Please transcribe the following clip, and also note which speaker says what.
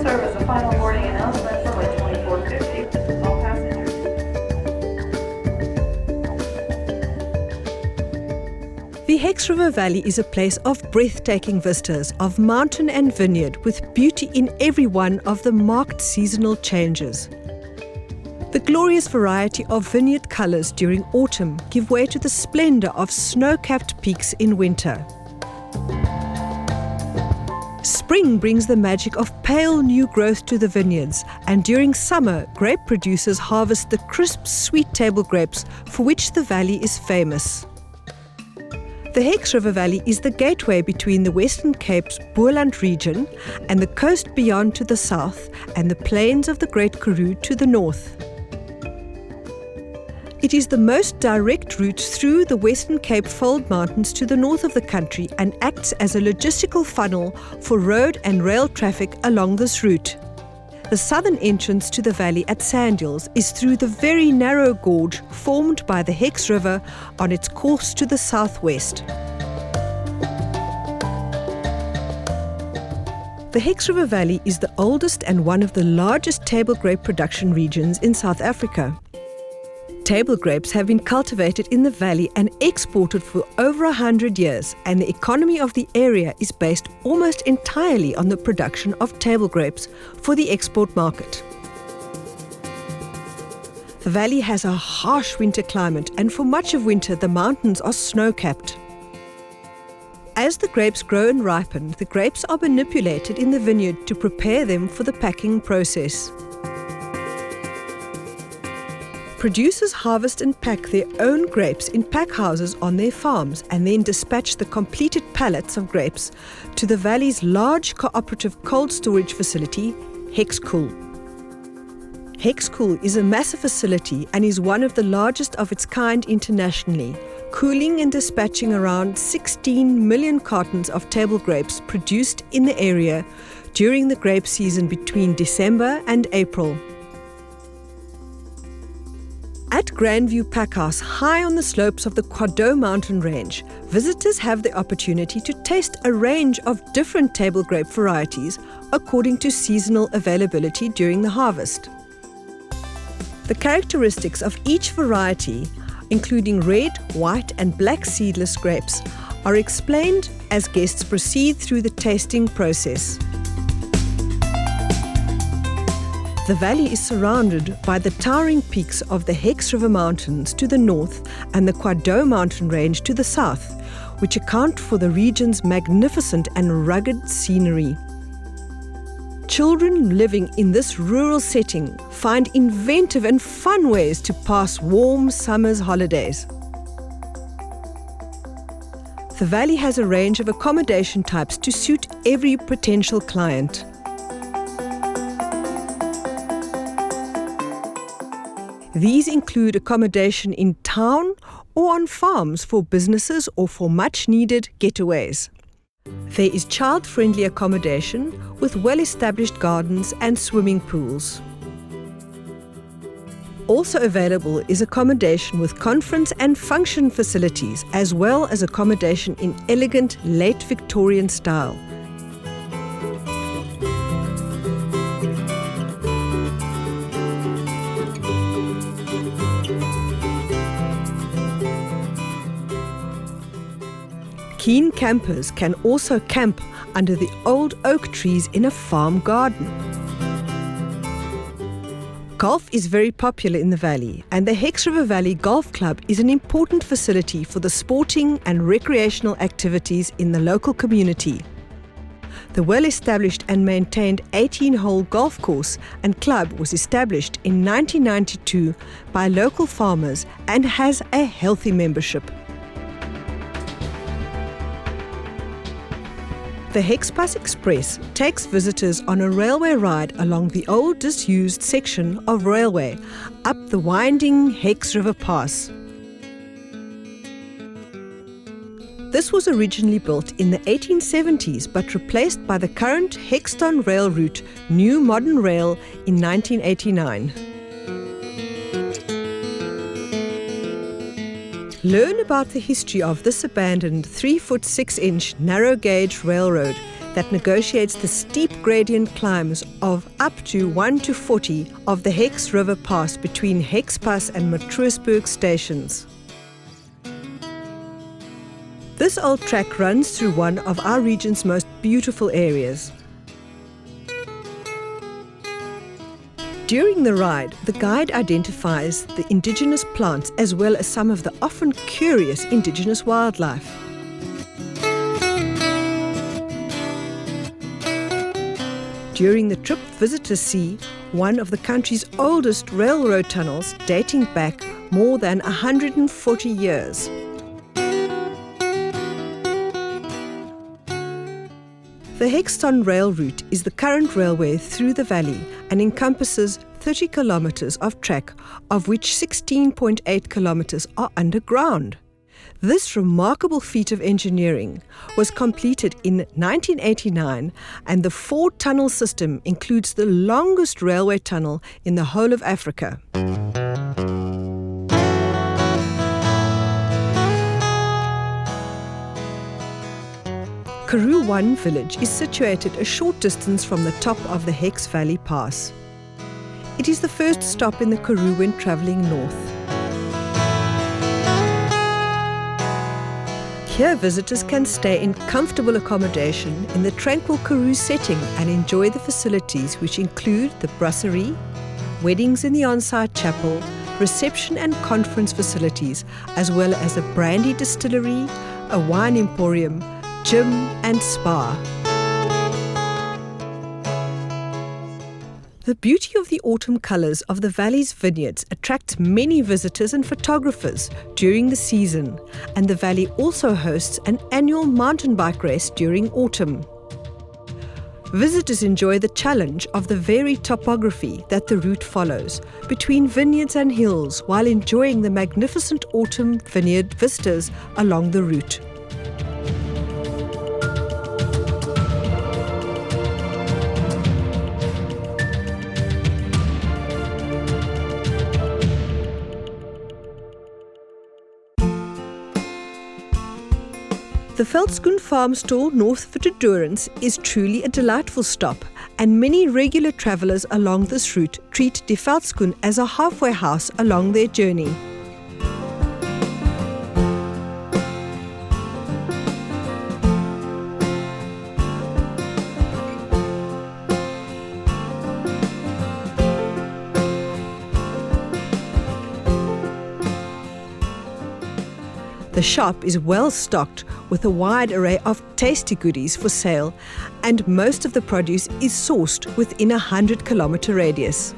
Speaker 1: serve as a final boarding announcement for Flight 2450. All passengers.
Speaker 2: The HEX River Valley is a place of breathtaking vistas of mountain and vineyard with beauty in every one of the marked seasonal changes. The glorious variety of vineyard colours during autumn give way to the splendour of snow-capped peaks in winter. Spring brings the magic of pale new growth to the vineyards, and during summer, grape producers harvest the crisp, sweet table grapes for which the valley is famous. The HEX River Valley is the gateway between the Western Cape's Boerland region and the coast beyond to the south and the plains of the Great Karoo to the north. It is the most direct route through the Western Cape Fold Mountains to the north of the country and acts as a logistical funnel for road and rail traffic along this route. The southern entrance to the valley at Sandhills is through the very narrow gorge formed by the HEX River on its course to the southwest. The HEX River Valley is the oldest and one of the largest table grape production regions in South Africa. Table grapes have been cultivated in the valley and exported for over 100 years, and the economy of the area is based almost entirely on the production of table grapes for the export market. The valley has a harsh winter climate, and for much of winter the mountains are snow-capped. As the grapes grow and ripen, the grapes are manipulated in the vineyard to prepare them for the packing process. Producers harvest and pack their own grapes in pack houses on their farms and then dispatch the completed pallets of grapes to the valley's large cooperative cold storage facility, HEX Cool. HEX Cool is a massive facility and is one of the largest of its kind internationally, cooling and dispatching around 16 million cartons of table grapes produced in the area during the grape season between December and April. At Grandview Packhouse, high on the slopes of the Quado mountain range, visitors have the opportunity to taste a range of different table grape varieties according to seasonal availability during the harvest. The characteristics of each variety, including red, white and black seedless grapes, are explained as guests proceed through the tasting process. The valley is surrounded by the towering peaks of the HEX River Mountains to the north and the Quado mountain range to the south, which account for the region's magnificent and rugged scenery. Children living in this rural setting find inventive and fun ways to pass warm summer's holidays. The valley has a range of accommodation types to suit every potential client. These include accommodation in town or on farms for businesses or for much-needed getaways. There is child-friendly accommodation with well-established gardens and swimming pools. Also available is accommodation with conference and function facilities, as well as accommodation in elegant late Victorian style. Keen campers can also camp under the old oak trees in a farm garden. Golf is very popular in the valley, and the HEX River Valley Golf Club is an important facility for the sporting and recreational activities in the local community. The well-established and maintained 18-hole golf course and club was established in 1992 by local farmers and has a healthy membership. The HEX Bus Express takes visitors on a railway ride along the old disused section of railway up the winding HEX River Pass. This was originally built in the 1870s but replaced by the current Hexton rail route, New Modern Rail, in 1989. Learn about the history of this abandoned 3-foot 6-inch narrow-gauge railroad that negotiates the steep gradient climbs of up to 1 to 40 of the HEX River Pass between HEX Pass and Matruisburg stations. This old track runs through one of our region's most beautiful areas. During the ride, the guide identifies the indigenous plants as well as some of the often curious indigenous wildlife. During the trip, visitors see one of the country's oldest railroad tunnels dating back more than 140 years. The Hexton Rail route is the current railway through the valley and encompasses 30 kilometers of track, of which 16.8 kilometers are underground. This remarkable feat of engineering was completed in 1989, and the 4-tunnel system includes the longest railway tunnel in the whole of Africa. Karoo 1 village is situated a short distance from the top of the HEX Valley Pass. It is the first stop in the Karoo when travelling north. Here visitors can stay in comfortable accommodation in the tranquil Karoo setting and enjoy the facilities which include the brasserie, weddings in the on-site chapel, reception and conference facilities, as well as a brandy distillery, a wine emporium, gym and spa. The beauty of the autumn colours of the valley's vineyards attracts many visitors and photographers during the season, and the valley also hosts an annual mountain bike race during autumn. Visitors enjoy the challenge of the varied topography that the route follows, between vineyards and hills, while enjoying the magnificent autumn vineyard vistas along the route. The Veldskoen farm store north of Durance is truly a delightful stop, and many regular travellers along this route treat De Veldskoen as a halfway house along their journey. The shop is well stocked with a wide array of tasty goodies for sale, and most of the produce is sourced within a 100-kilometer radius.